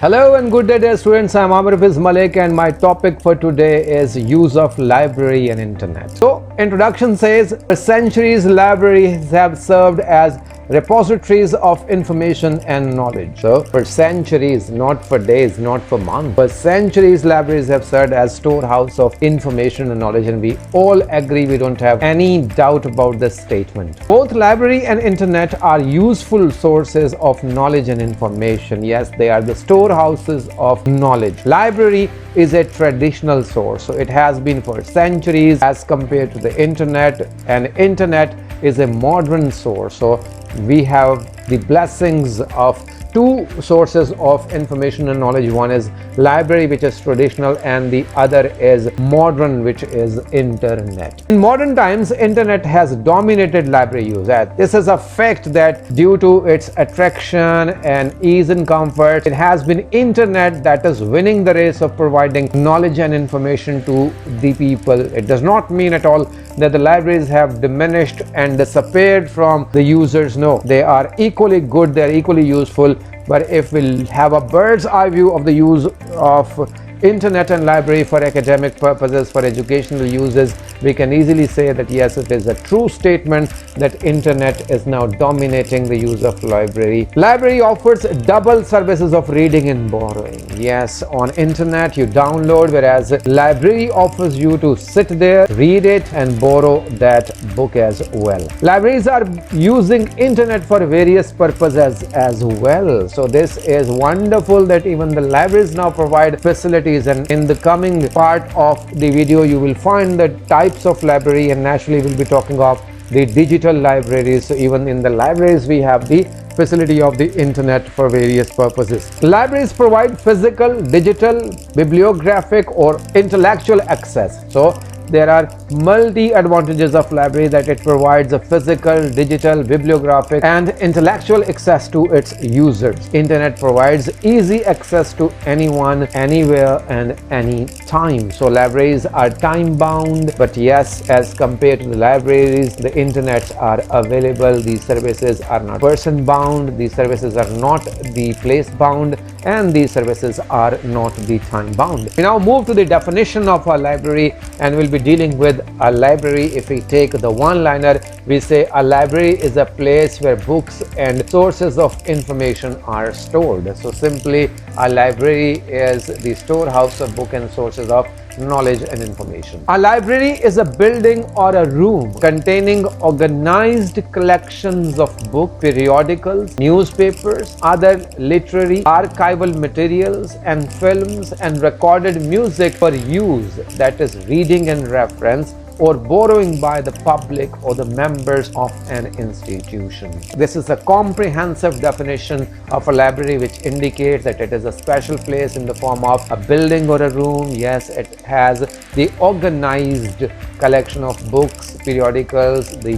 Hello and good day dear students, I am Amir Hafeez Malik and my topic for today is use of library and internet. So introduction says, for centuries libraries have served as repositories of information and knowledge. So for centuries, not for days, not for months, for centuries libraries have served as storehouse of information and knowledge, and we all agree, we don't have any doubt about this statement. Both library and internet are useful sources of knowledge and information. Yes, they are the storehouses of knowledge. Library is a traditional source, so it has been for centuries as compared to the internet, and internet is a modern source. So we have the blessings of two sources of information and knowledge. One is library, which is traditional, and the other is modern, which is internet. In modern times, internet has dominated library use. This is a fact that due to its attraction and ease and comfort, it has been internet that is winning the race of providing knowledge and information to the people. It does not mean at all that the libraries have diminished and disappeared from the users. No, they are equally good, they are equally useful. But if we'll have a bird's eye view of the use of internet and library for academic purposes, for educational uses, we can easily say that yes, it is a true statement that internet is now dominating the use of library. Library offers double services of reading and borrowing. Yes, on internet you download, whereas library offers you to sit there, read it and borrow that book as well. Libraries are using internet for various purposes as well. So this is wonderful that even the libraries now provide facilities, and in the coming part of the video you will find the types of library, and naturally we'll be talking of the digital libraries. So even in the libraries we have the facility of the internet for various purposes. Libraries provide physical, digital, bibliographic or intellectual access. So there are multi advantages of library, that it provides a physical, digital, bibliographic and intellectual access to its users. Internet provides easy access to anyone, anywhere and any time. So libraries are time bound, but yes, as compared to the libraries, the internets are available. These services are not person bound, these services are not the place bound, and these services are not the time bound. We now move to the definition of a library, and we'll be dealing with a library. If we take the one-liner, we say a library is a place where books and sources of information are stored. So simply, a library is the storehouse of book and sources of knowledge and information. A library is a building or a room containing organized collections of books, periodicals, newspapers, other literary, archival materials and films and recorded music for use, that is reading and reference, or borrowing by the public or the members of an institution. This is a comprehensive definition of a library, which indicates that it is a special place in the form of a building or a room. Yes, it has the organized collection of books, periodicals, the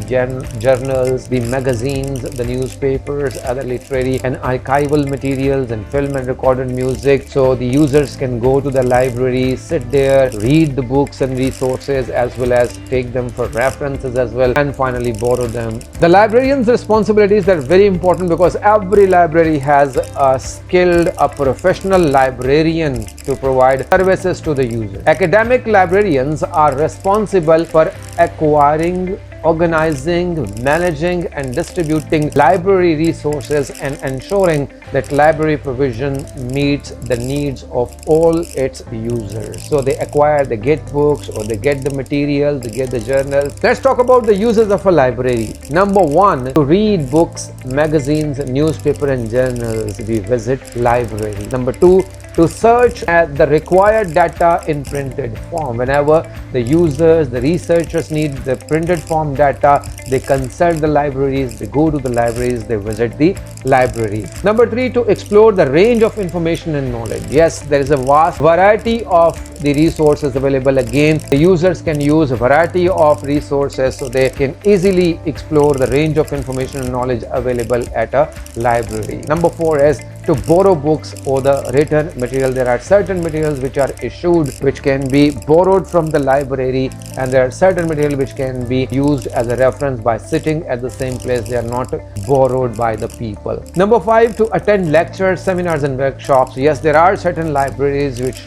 journals, the magazines, the newspapers, other literary and archival materials, and film and recorded music. So the users can go to the library, sit there, read the books and resources, as well as take them for references as well, and finally borrow them. The librarian's responsibilities are very important, because every library has a skilled, a professional librarian to provide services to the user. Academic librarians are responsible for acquiring, organizing, managing and distributing library resources and ensuring that library provision meets the needs of all its users. So they acquire, they get books, or they get the material, they get the journals. Let's talk about the uses of a library. Number one, to read books, magazines, newspaper and journals, we visit library. Number two, to search at the required data in printed form. Whenever the users, the researchers need the printed form data, they consult the libraries, they go to the libraries, they visit the library. Number three, to explore the range of information and knowledge. Yes, there is a vast variety of the resources available. Again, the users can use a variety of resources, so they can easily explore the range of information and knowledge available at a library. Number four is to borrow books or the written material. There are certain materials which are issued which can be borrowed from the library, and there are certain material which can be used as a reference by sitting at the same place. They are not borrowed by the people. Number 5, to attend lectures, seminars and workshops. Yes, there are certain libraries which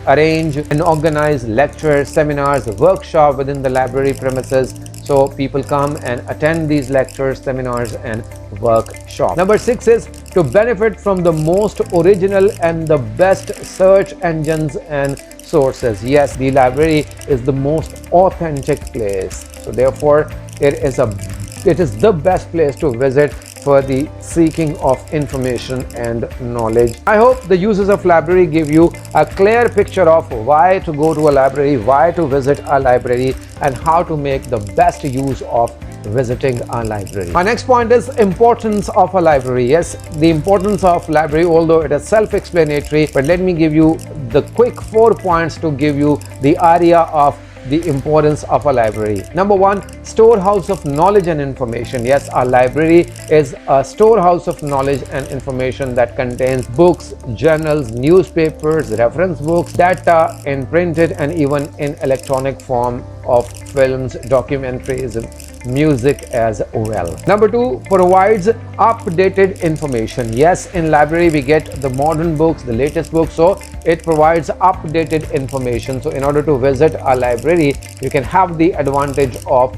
arrange and organize lectures, seminars, workshops within the library premises. So people come and attend these lectures, seminars and workshops. Number 6 is to benefit from the most original and the best search engines and sources. Yes, the library is the most authentic place. So therefore, it is the best place to visit for the seeking of information and knowledge. I hope the users of library give you a clear picture of why to go to a library, why to visit a library, and how to make the best use of visiting a library. My next point is importance of a library. Yes, the importance of library, although it is self-explanatory, but let me give you the quick 4 points to give you the idea of the importance of a library. Number 1, storehouse of knowledge and information. Yes, a library is a storehouse of knowledge and information that contains books, journals, newspapers, reference books, data in printed and even in electronic form of films, documentaries, music as well. Number 2, provides updated information. Yes, in library we get the modern books, the latest books, so it provides updated information. So in order to visit a library, you can have the advantage of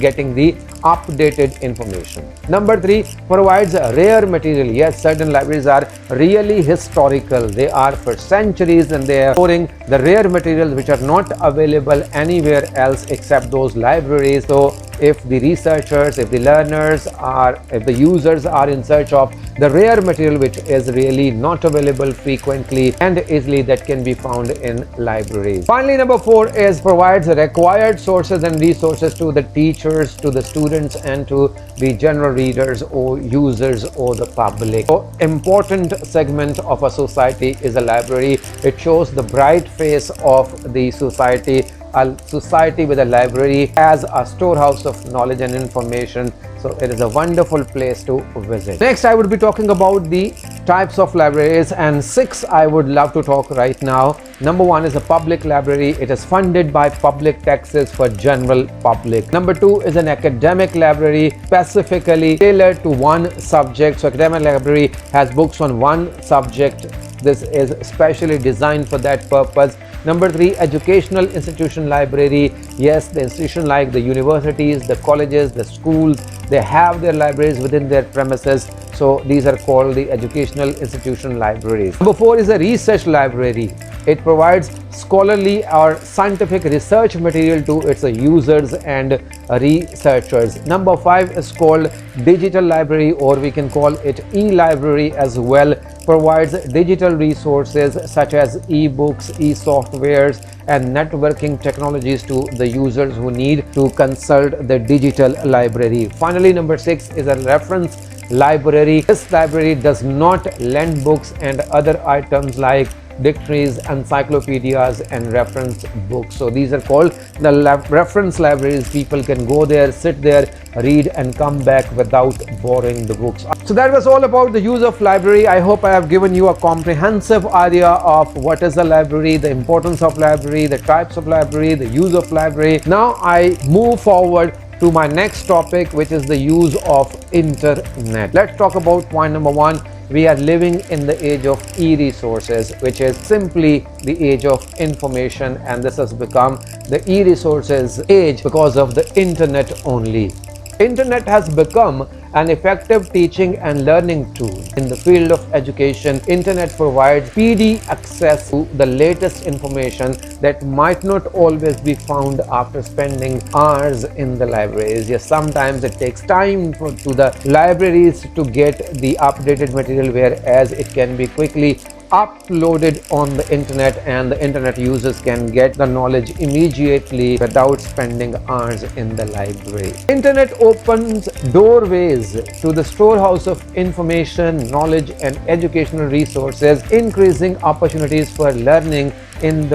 getting the updated information. Number 3, provides rare material. Yes, certain libraries are really historical. They are for centuries and they are storing the rare materials which are not available anywhere else except those libraries. So if the researchers, if the learners are, if the users are in search of the rare material which is really not available frequently and easily, that can be found in libraries. Finally, number 4 is provides required sources and resources to the teachers, to the students and to the general readers or users or the public. So important segment of a society is a library. It shows the bright face of the society. A society with a library as a storehouse of knowledge and information. So it is a wonderful place to visit. Next, I would be talking about the types of libraries, and 6 I would love to talk right now. Number 1 is a public library. It is funded by public taxes for general public. Number 2 is an academic library, specifically tailored to one subject. So academic library has books on one subject. This is specially designed for that purpose. Number 3, educational institution library. Yes, the institution like the universities, the colleges, the schools, they have their libraries within their premises. So these are called the educational institution libraries. Number 4 is a research library. It provides scholarly or scientific research material to its users and researchers. Number 5 is called digital library, or we can call it e-library as well. Provides digital resources such as e-books, e-softwares and networking technologies to the users who need to consult the digital library. Finally, number 6 is a reference library. This library does not lend books and other items like dictionaries, encyclopedias and reference books. So these are called the reference libraries. People can go there, sit there, read and come back without borrowing the books. So that was all about the use of library. I hope I have given you a comprehensive idea of what is a library, the importance of library, the types of library, the use of library. Now I move forward to my next topic, which is the use of internet. Let's talk about point number 1. We are living in the age of e-resources, which is simply the age of information, and this has become the e-resources age because of the internet only. Internet has become an effective teaching and learning tool. In the field of education, internet provides speedy access to the latest information that might not always be found after spending hours in the libraries. Yes, sometimes it takes time to the libraries to get the updated material, whereas it can be quickly uploaded on the internet and the internet users can get the knowledge immediately without spending hours in the library. Internet opens doorways to the storehouse of information, knowledge and educational resources, increasing opportunities for learning in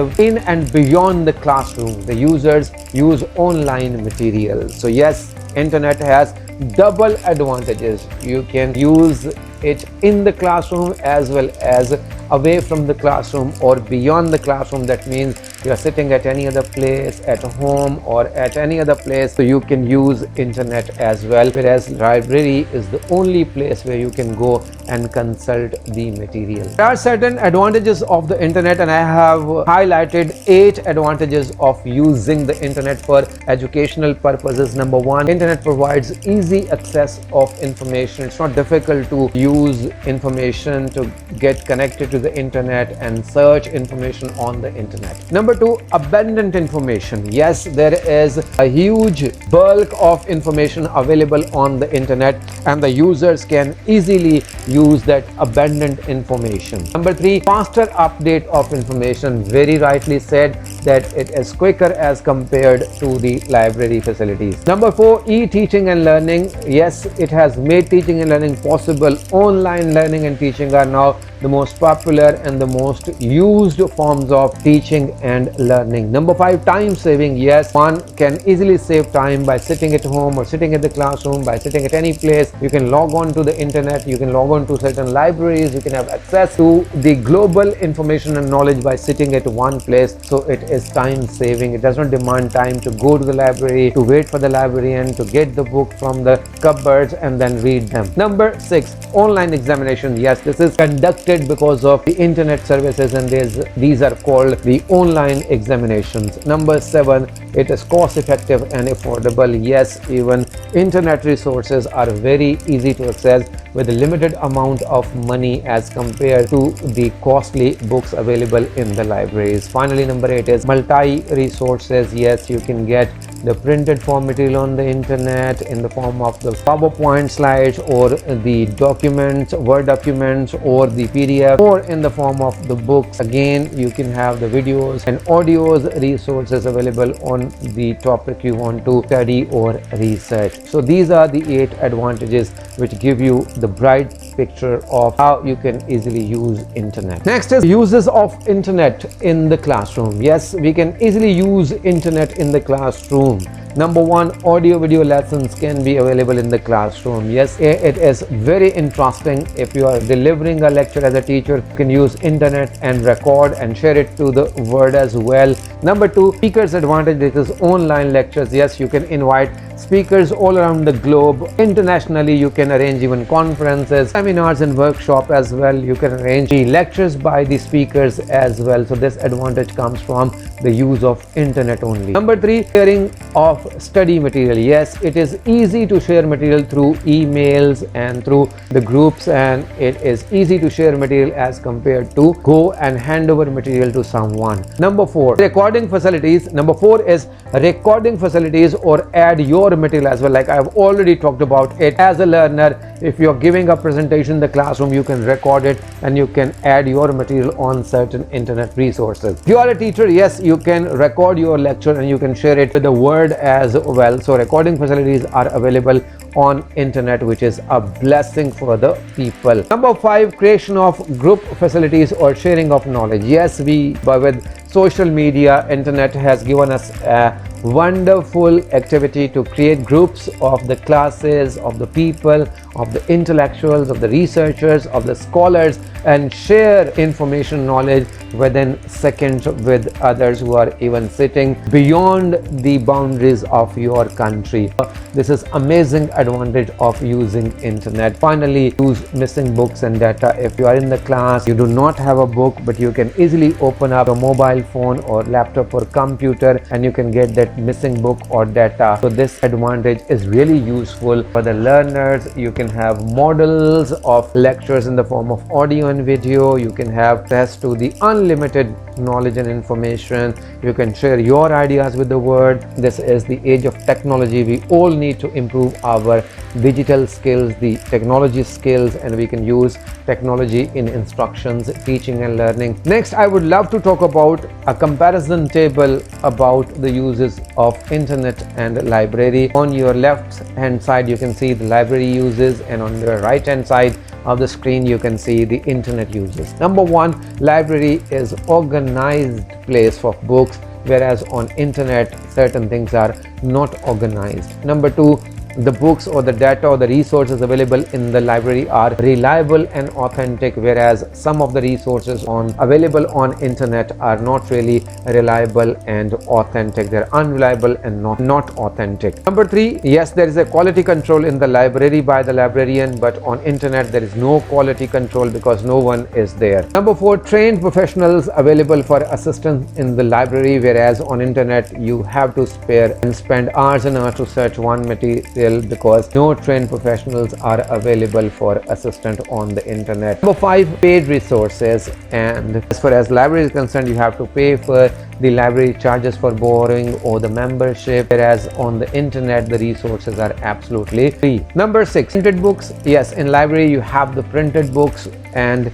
and beyond the classroom. The users use online materials. So yes, internet has double advantages. You can use it in the classroom as well as away from the classroom or beyond the classroom. That means you are sitting at any other place, at home or at any other place, so you can use internet as well, whereas library is the only place where you can go and consult the material. There are certain advantages of the internet, and I have highlighted 8 advantages of using the internet for educational purposes. Number 1, internet provides easy access of information. It's not difficult to use information, to get connected to the internet and search information on the internet. Number 2, abundant information. Yes, there is a huge bulk of information available on the internet, and the users can easily use that abundant information. Number 3, faster update of information. Very rightly said that it is quicker as compared to the library facilities. Number 4, e-teaching and learning. Yes, it has made teaching and learning possible. Online learning and teaching are now the most popular and the most used forms of teaching and learning. Number 5, time saving. Yes, one can easily save time by sitting at home or sitting at the classroom, by sitting at any place. You can log on to the internet, you can log on to certain libraries, you can have access to the global information and knowledge by sitting at one place. So it is time saving. It does not demand time to go to the library, to wait for the librarian, to get the book from the cupboards and then read them. Number 6, online examination. Yes, this is conducted because of the internet services, and these are called the online examinations. Number 7, it is cost effective and affordable. Yes, even internet resources are very easy to access with a limited amount of money as compared to the costly books available in the libraries. Finally, number 8 is multi-resources. Yes, you can get the printed form material on the internet in the form of the PowerPoint slides or the documents, Word documents, or the PDF, or in the form of the books. Again, you can have the videos and audios resources available on the topic you want to study or research. So these are the 8 advantages which give you the bright picture of how you can easily use internet. Next is uses of internet in the classroom. Yes, we can easily use internet in the classroom. Number 1, audio video lessons can be available in the classroom. Yes, it is very interesting. If you are delivering a lecture as a teacher, you can use internet and record and share it to the world as well. Number 2, speakers advantage. This is online lectures. Yes, you can invite speakers all around the globe. Internationally, you can arrange even conferences, seminars and workshops as well. You can arrange the lectures by the speakers as well. So this advantage comes from the use of internet only. Number 3, sharing of study material. Yes, it is easy to share material through emails and through the groups, and it is easy to share material as compared to go and hand over material to someone. Number 4, recording facilities. Number 4 is recording facilities or add your material as well. Like I've already talked about it. As a learner, if you're giving a presentation in the classroom, you can record it and you can add your material on certain internet resources. If you are a teacher, yes, you can record your lecture and you can share it with the word as well. So recording facilities are available on internet, which is a blessing for the people. Number 5, creation of group facilities or sharing of knowledge. Yes, with social media, internet has given us a wonderful activity to create groups of the classes, of the people, of the intellectuals, of the researchers, of the scholars, and share information, knowledge within seconds with others who are even sitting beyond the boundaries of your country. This is amazing advantage of using internet. Finally, use missing books and data. If you are in the class, you do not have a book, but you can easily open up a mobile phone or laptop or computer and you can get that missing book or data. So this advantage is really useful for the learners. You can have models of lectures in the form of audio and video. You can have access to the unlimited knowledge and information. You can share your ideas with the world. This is the age of technology. We all need to improve our digital skills, the technology skills, and we can use technology in instructions, teaching and learning. Next, I would love to talk about a comparison table about the uses of internet and library. On your left hand side, you can see the library uses, and on the right hand side of the screen you can see the internet uses. Number 1, library is organized place for books, whereas on internet certain things are not organized. Number 2, the books or the data or the resources available in the library are reliable and authentic, whereas some of the resources available on internet are not really reliable and authentic. They're unreliable and not authentic. Number 3, yes, there is a quality control in the library by the librarian, but on internet there is no quality control because no one is there. Number 4, trained professionals available for assistance in the library, whereas on internet you have to spend hours and hours to search one material because no trained professionals are available for assistance on the internet. Number 5, paid resources, and as far as library is concerned, you have to pay for the library charges for borrowing or the membership, whereas on the internet the resources are absolutely free. Number 6, printed books. Yes, in library you have the printed books, and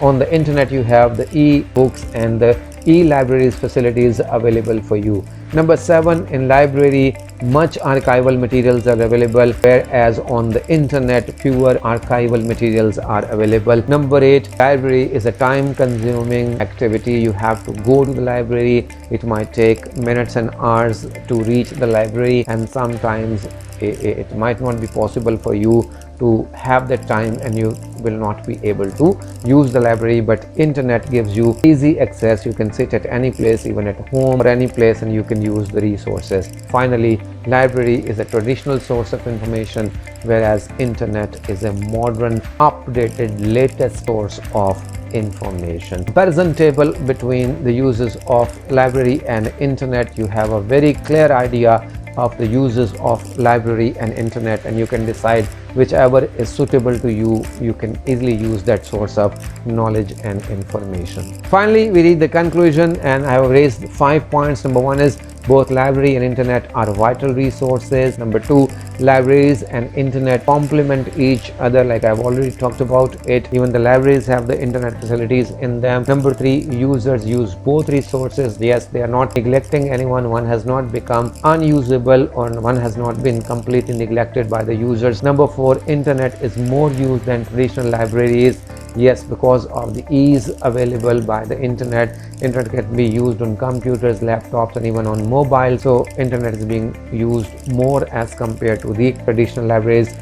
on the internet you have the e-books and the e-libraries facilities available for you. Number 7, in library much archival materials are available, whereas on the internet fewer archival materials are available. Number 8, library is a time consuming activity. You have to go to the library. It might take minutes and hours to reach the library, and sometimes it might not be possible for you to have that time and you will not be able to use the library, but internet gives you easy access. You can sit at any place, even at home or any place, and you can use the resources. Finally, library is a traditional source of information, whereas internet is a modern, updated, latest source of information. Comparison table between the uses of library and internet. You have a very clear idea of the uses of library and internet, and you can decide whichever is suitable to you. You can easily use that source of knowledge and information. Finally, we read the conclusion, and I have raised 5 points. Number 1 is both library and internet are vital resources. Number 2, libraries and internet complement each other, like I've already talked about it. Even the libraries have the internet facilities in them. Number 3, users use both resources. Yes, they are not neglecting anyone. One has not become unusable, or one has not been completely neglected by the users. Number 4, internet is more used than traditional libraries. Yes, because of the ease available by the internet. Internet can be used on computers, laptops, and even on mobile. So internet is being used more as compared to the traditional libraries.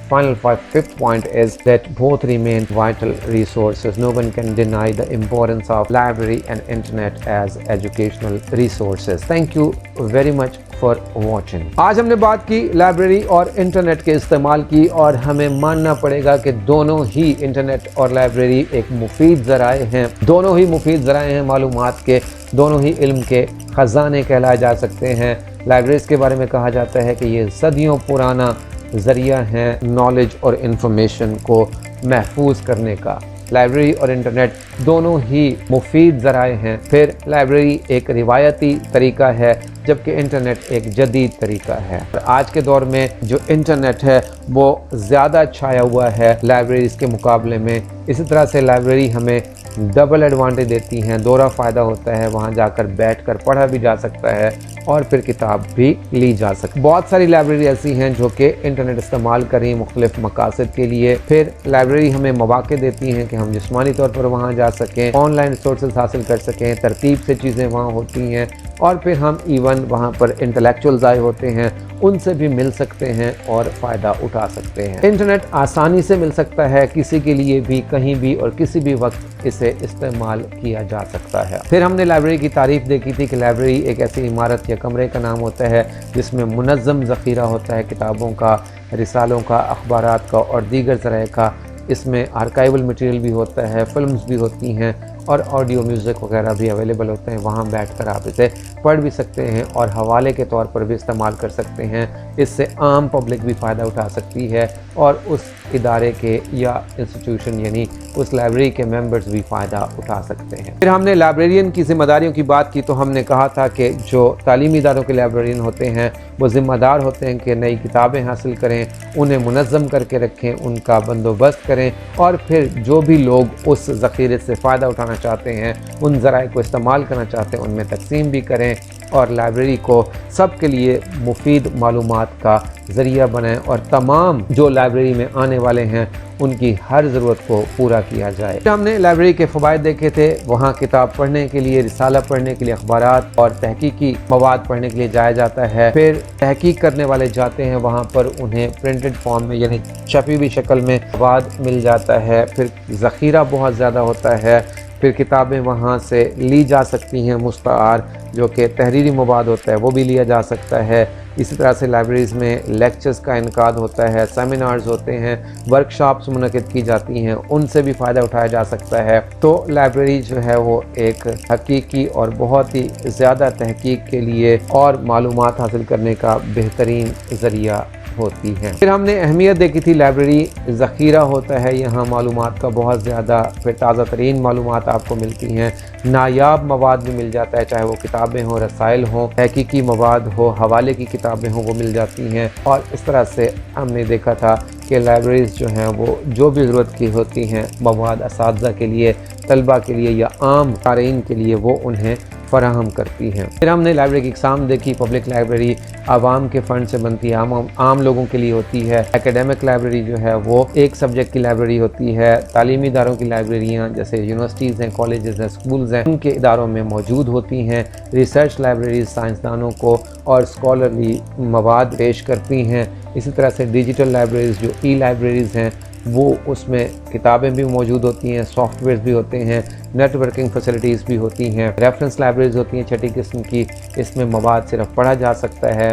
Fifth point is that both remain vital resources. No one can deny the importance of library and internet as educational resources. Thank you very much for watching. आज हमने बात की library और internet के इस्तेमाल की, और हमें मानना पड़ेगा कि दोनों ही इंटरनेट और लाइब्रेरी एक मुफीद ज़राए हैं। दोनों ही मुफीद ज़राए हैं मालूमात के, दोनों ही इल्म के ख़जाने कहलाए जा सकते हैं। लाइब्रेरीज़ के बारे में कहा जाता है कि ये सदियों पुराना ज़रिया है नॉलेज और इन्फॉर्मेशन को महफूज करने का। लाइब्रेरी और इंटरनेट दोनों ही मुफीद ज़राए हैं। फिर लाइब्रेरी एक रिवायती तरीका है, जबकि इंटरनेट एक जदीद तरीका है। और आज के दौर में जो इंटरनेट है वो ज़्यादा छाया हुआ है लाइब्रेरीज़ के मुकाबले में। इसी तरह से लाइब्रेरी हमें डबल एडवांटेज देती हैं, दोहरा फ़ायदा होता है। वहाँ जाकर बैठकर पढ़ा भी जा सकता है और फिर किताब भी ली जा सकती है। बहुत सारी लाइब्रेरी ऐसी हैं जो कि इंटरनेट इस्तेमाल कर रही हैं मुख्तलिफ मकासद के लिए। फिर लाइब्रेरी हमें मौक़े देती हैं कि हम जिस्मानी तौर पर वहाँ जा सकें, ऑनलाइन रिसोर्सेज हासिल कर सकें, तरतीब से चीज़ें वहाँ होती हैं, और फिर हम इवन वहाँ पर इंटेलेक्चुअल्स आए होते हैं, उनसे भी मिल सकते हैं और फ़ायदा उठा सकते हैं। इंटरनेट आसानी से मिल सकता है, किसी के लिए भी कहीं भी और किसी भी वक्त इसे इस्तेमाल किया जा सकता है। फिर हमने लाइब्रेरी की तारीफ़ देखी थी कि लाइब्रेरी एक ऐसी इमारत या कमरे का नाम होता है जिसमें मुनज़्ज़म ज़ख़ीरा होता है किताबों का, रिसालों का, अखबारात का और दीगर ज़राए का। इसमें आर्काइवल मटेरियल भी होता है, फिल्म्स भी होती हैं और ऑडियो म्यूज़िक वगैरह भी अवेलेबल होते हैं। वहाँ बैठकर आप इसे पढ़ भी सकते हैं और हवाले के तौर पर भी इस्तेमाल कर सकते हैं। इससे आम पब्लिक भी फ़ायदा उठा सकती है और उस इदारे के या इंस्टीट्यूशन यानी उस लाइब्रेरी के मेंबर्स भी फ़ायदा उठा सकते हैं। फिर हमने लाइब्रेरियन की ज़िम्मेदारियों की बात की, तो हमने कहा था कि जो तालीमी इदारों के लाइब्रेरियन होते हैं वो ज़िम्मेदार होते हैं कि नई किताबें हासिल करें, उन्हें मुनज़्ज़म करके रखें, उनका बंदोबस्त करें, और फिर जो भी लोग उस ज़ख़ीरे से फ़ायदा उठाना चाहते हैं, उन ज़राए को इस्तेमाल करना चाहते हैं, उनमें तकसीम भी करें। اور لائبریری کو سب کے لیے مفید معلومات کا ذریعہ بنائیں اور تمام جو لائبریری میں آنے والے ہیں ان کی ہر ضرورت کو پورا کیا جائے۔ ہم نے لائبریری کے فوائد دیکھے تھے، وہاں کتاب پڑھنے کے لیے، رسالہ پڑھنے کے لیے، اخبارات اور تحقیقی مواد پڑھنے کے لیے جایا جاتا ہے۔ پھر تحقیق کرنے والے جاتے ہیں وہاں پر، انہیں پرنٹڈ فارم میں یعنی چھپی ہوئی شکل میں مواد مل جاتا ہے، پھر ذخیرہ بہت زیادہ ہوتا ہے، پھر کتابیں وہاں سے لی جا سکتی ہیں، مستعار جو کہ تحریری مواد ہوتا ہے وہ بھی لیا جا سکتا ہے۔ اسی طرح سے لائبریریز میں لیکچرز کا انعقاد ہوتا ہے، سیمینارز ہوتے ہیں، ورکشاپس منعقد کی جاتی ہیں، ان سے بھی فائدہ اٹھایا جا سکتا ہے۔ تو لائبریری جو ہے وہ ایک حقیقی اور بہت ہی زیادہ تحقیق کے لیے اور معلومات حاصل کرنے کا بہترین ذریعہ ہوتی ہیں۔ پھر ہم نے اہمیت دیکھی تھی، لائبریری ذخیرہ ہوتا ہے یہاں معلومات کا بہت زیادہ، پھر تازہ ترین معلومات آپ کو ملتی ہیں، نایاب مواد بھی مل جاتا ہے، چاہے وہ کتابیں ہوں، رسائل ہوں، تحقیقی مواد ہو، حوالے کی کتابیں ہوں، وہ مل جاتی ہیں۔ اور اس طرح سے ہم نے دیکھا تھا کہ لائبریریز جو ہیں وہ جو بھی ضرورت کی ہوتی ہیں مواد اساتذہ کے لیے، طلبہ کے لیے یا عام قارئین کے لیے، وہ انہیں فراہم کرتی ہیں۔ پھر ہم نے لائبریری کی اقسام دیکھی، پبلک لائبریری عوام کے فنڈ سے بنتی ہے، عام لوگوں کے لیے ہوتی ہے۔ ایکیڈیمک لائبریری جو ہے وہ ایک سبجیکٹ کی لائبریری ہوتی ہے۔ تعلیمی اداروں کی لائبریریاں جیسے یونیورسٹیز ہیں، کالجز ہیں، سکولز ہیں، ان کے اداروں میں موجود ہوتی ہیں۔ ریسرچ لائبریریز سائنسدانوں کو اور اسکالرلی مواد پیش کرتی ہیں۔ اسی طرح سے ڈیجیٹل لائبریریز جو ای لائبریریز ہیں وہ اس میں کتابیں بھی موجود ہوتی ہیں، سافٹ ویئرز بھی ہوتے ہیں، نیٹ ورکنگ فیسلٹیز بھی ہوتی ہیں۔ ریفرنس لائبریریز ہوتی ہیں چھٹی قسم کی، اس میں مواد صرف پڑھا جا سکتا ہے،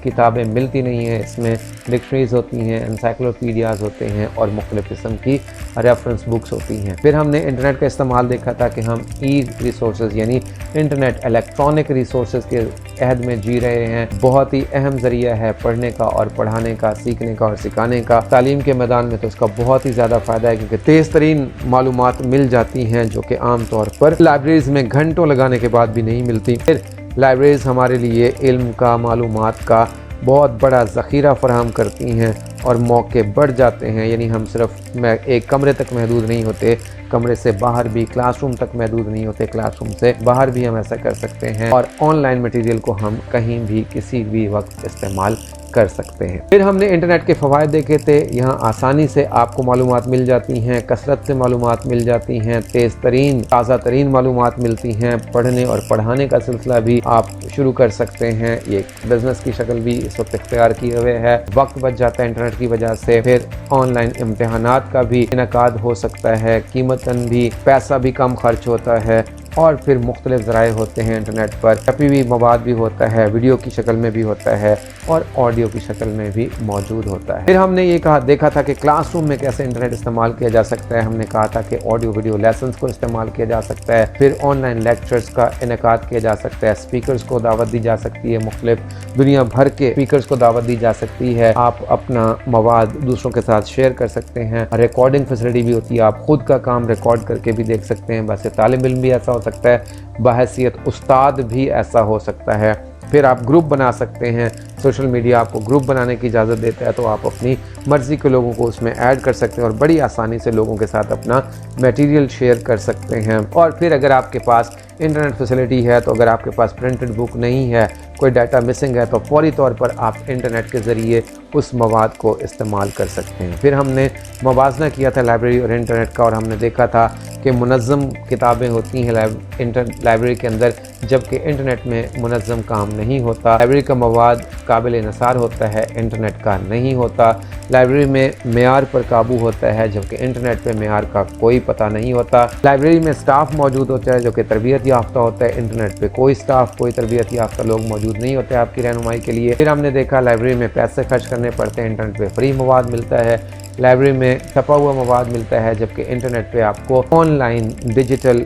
کتابیں ملتی نہیں ہیں، اس میں ڈکشنریز ہوتی ہیں، انسائکلوپیڈیاز ہوتے ہیں اور مختلف قسم کی ریفرنس بکس ہوتی ہیں۔ پھر ہم نے انٹرنیٹ کا استعمال دیکھا تھا کہ ہم ای ریسورسز یعنی انٹرنیٹ الیکٹرانک ریسورسز کے عہد میں جی رہے ہیں۔ بہت ہی اہم ذریعہ ہے پڑھنے کا اور پڑھانے کا، سیکھنے کا اور سکھانے کا۔ تعلیم کے میدان میں تو اس کا بہت ہی زیادہ فائدہ ہے کیونکہ تیز ترین معلومات مل جاتی ہیں جو کہ عام طور پر لائبریریز میں گھنٹوں لگانے کے بعد بھی نہیں ملتی۔ پھر لائبریریز ہمارے لیے علم کا، معلومات کا بہت بڑا ذخیرہ فراہم کرتی ہیں اور موقع بڑھ جاتے ہیں، یعنی ہم صرف ایک کمرے تک محدود نہیں ہوتے، کمرے سے باہر بھی، کلاس روم تک محدود نہیں ہوتے، کلاس روم سے باہر بھی ہم ایسا کر سکتے ہیں اور آن لائن مٹیریل کو ہم کہیں بھی کسی بھی وقت استعمال کر سکتے ہیں۔ پھر ہم نے انٹرنیٹ کے فوائد دیکھے تھے، یہاں آسانی سے آپ کو معلومات مل جاتی ہیں، کثرت سے معلومات مل جاتی ہیں، تیز ترین، تازہ ترین معلومات ملتی ہیں، پڑھنے اور پڑھانے کا سلسلہ بھی آپ شروع کر سکتے ہیں، یہ بزنس کی شکل بھی اس وقت اختیار کیے ہوئے ہے، وقت بچ جاتا ہے انٹرنیٹ کی وجہ سے۔ پھر آن لائن امتحانات کا بھی انعقاد ہو سکتا ہے، قیمتاً بھی، پیسہ بھی کم خرچ ہوتا ہے، اور پھر مختلف ذرائع ہوتے ہیں انٹرنیٹ پر، چھپی ہوئی مواد بھی ہوتا ہے، ویڈیو کی شکل میں بھی ہوتا ہے اور آڈیو کی شکل میں بھی موجود ہوتا ہے۔ پھر ہم نے یہ دیکھا تھا کہ کلاس روم میں کیسے انٹرنیٹ استعمال کیا جا سکتا ہے۔ ہم نے کہا تھا کہ آڈیو ویڈیو لیسنز کو استعمال کیا جا سکتا ہے، پھر آن لائن لیکچرز کا انعقاد کیا جا سکتا ہے، اسپیکرز کو دعوت دی جا سکتی ہے، مختلف دنیا بھر کے اسپیکرز کو دعوت دی جا سکتی ہے، آپ اپنا مواد دوسروں کے ساتھ شیئر کر سکتے ہیں، ریکارڈنگ فیسلٹی بھی ہوتی ہے، آپ خود کا کام ریکارڈ کر کے بھی دیکھ سکتے ہیں، ویسے طالب علم بھی ایسا ہو سکتا ہے، بحیثیت استاد بھی ایسا ہو سکتا ہے۔ پھر آپ گروپ بنا سکتے ہیں، سوشل میڈیا آپ کو گروپ بنانے کی اجازت دیتا ہے، تو آپ اپنی مرضی کے لوگوں کو اس میں ایڈ کر سکتے ہیں اور بڑی آسانی سے لوگوں کے ساتھ اپنا میٹیریل شیئر کر سکتے ہیں۔ اور پھر اگر آپ کے پاس انٹرنیٹ فیسلٹی ہے، تو اگر آپ کے پاس پرنٹڈ بک نہیں ہے، کوئی ڈیٹا مسنگ ہے، تو فوری طور پر آپ انٹرنیٹ کے ذریعے اس مواد کو استعمال کر سکتے ہیں۔ پھر ہم نے موازنہ کیا تھا لائبریری اور انٹرنیٹ کا، اور ہم نے دیکھا تھا کہ منظم کتابیں ہوتی ہیں لائبریری کے اندر، جبکہ انٹرنیٹ میں منظم کام نہیں ہوتا۔ لائبریری کا مواد قابل انحصار ہوتا ہے، انٹرنیٹ کا نہیں ہوتا۔ لائبریری میں معیار پر قابو ہوتا ہے، جبکہ انٹرنیٹ پہ معیار کا کوئی پتہ نہیں ہوتا۔ لائبریری میں سٹاف موجود ہوتا ہے جو کہ تربیت یافتہ ہوتا ہے، انٹرنیٹ پہ کوئی سٹاف، کوئی تربیت یافتہ لوگ موجود نہیں ہوتے آپ کی رہنمائی کے لیے۔ پھر ہم نے دیکھا لائبریری میں پیسے خرچ کرنے پڑتے ہیں، انٹرنیٹ پہ فری مواد ملتا ہے، لائبریری میں چھپا ہوا مواد ملتا ہے، جبکہ انٹرنیٹ پہ آپ کو آن لائن ڈیجیٹل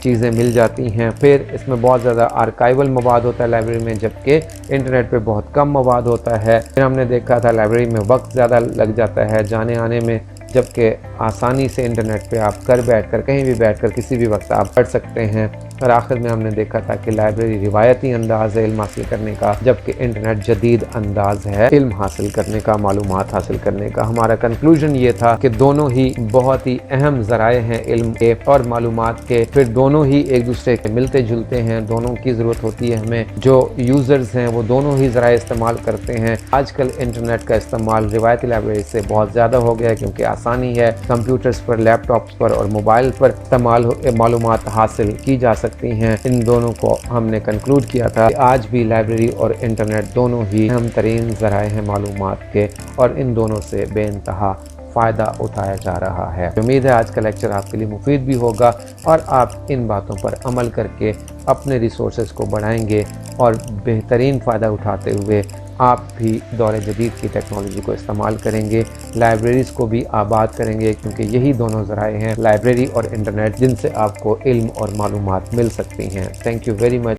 چیزیں مل جاتی ہیں۔ پھر اس میں بہت زیادہ آرکائیول مواد ہوتا ہے لائبریری میں، جبکہ انٹرنیٹ پہ بہت کم مواد ہوتا ہے۔ پھر ہم نے دیکھا تھا لائبریری میں وقت زیادہ لگ جاتا ہے جانے آنے میں، جبکہ آسانی سے انٹرنیٹ پہ آپ بیٹھ کر کہیں بھی بیٹھ کر کسی بھی وقت آپ پڑھ سکتے ہیں۔ اور آخر میں ہم نے دیکھا تھا کہ لائبریری روایتی انداز ہے علم حاصل کرنے کا، جبکہ انٹرنیٹ جدید انداز ہے علم حاصل کرنے کا، معلومات حاصل کرنے کا۔ ہمارا کنکلوژن یہ تھا کہ دونوں ہی بہت ہی اہم ذرائع ہیں علم کے اور معلومات کے، پھر دونوں ہی ایک دوسرے کے ملتے جلتے ہیں، دونوں کی ضرورت ہوتی ہے ہمیں۔ جو یوزرز ہیں وہ دونوں ہی ذرائع استعمال کرتے ہیں۔ آج کل انٹرنیٹ کا استعمال روایتی لائبریری سے بہت زیادہ ہو گیا ہے، کیونکہ آسانی ہے، کمپیوٹرز پر، لیپ ٹاپس پر اور موبائل پر معلومات حاصل کی جا سکتی ہیں۔ ان دونوں کو ہم نے کنکلوڈ کیا تھا کہ آج بھی لائبریری اور انٹرنیٹ دونوں ہی اہم ترین ذرائع ہیں معلومات کے، اور ان دونوں سے بے انتہا فائدہ اٹھایا جا رہا ہے۔ امید ہے آج کا لیکچر آپ کے لیے مفید بھی ہوگا اور آپ ان باتوں پر عمل کر کے اپنے ریسورسز کو بڑھائیں گے اور بہترین فائدہ اٹھاتے ہوئے آپ بھی دور جدید کی ٹیکنالوجی کو استعمال کریں گے، لائبریریز کو بھی آباد کریں گے، کیونکہ یہی دونوں ذرائع ہیں، لائبریری اور انٹرنیٹ، جن سے آپ کو علم اور معلومات مل سکتی ہیں۔ Thank you very much.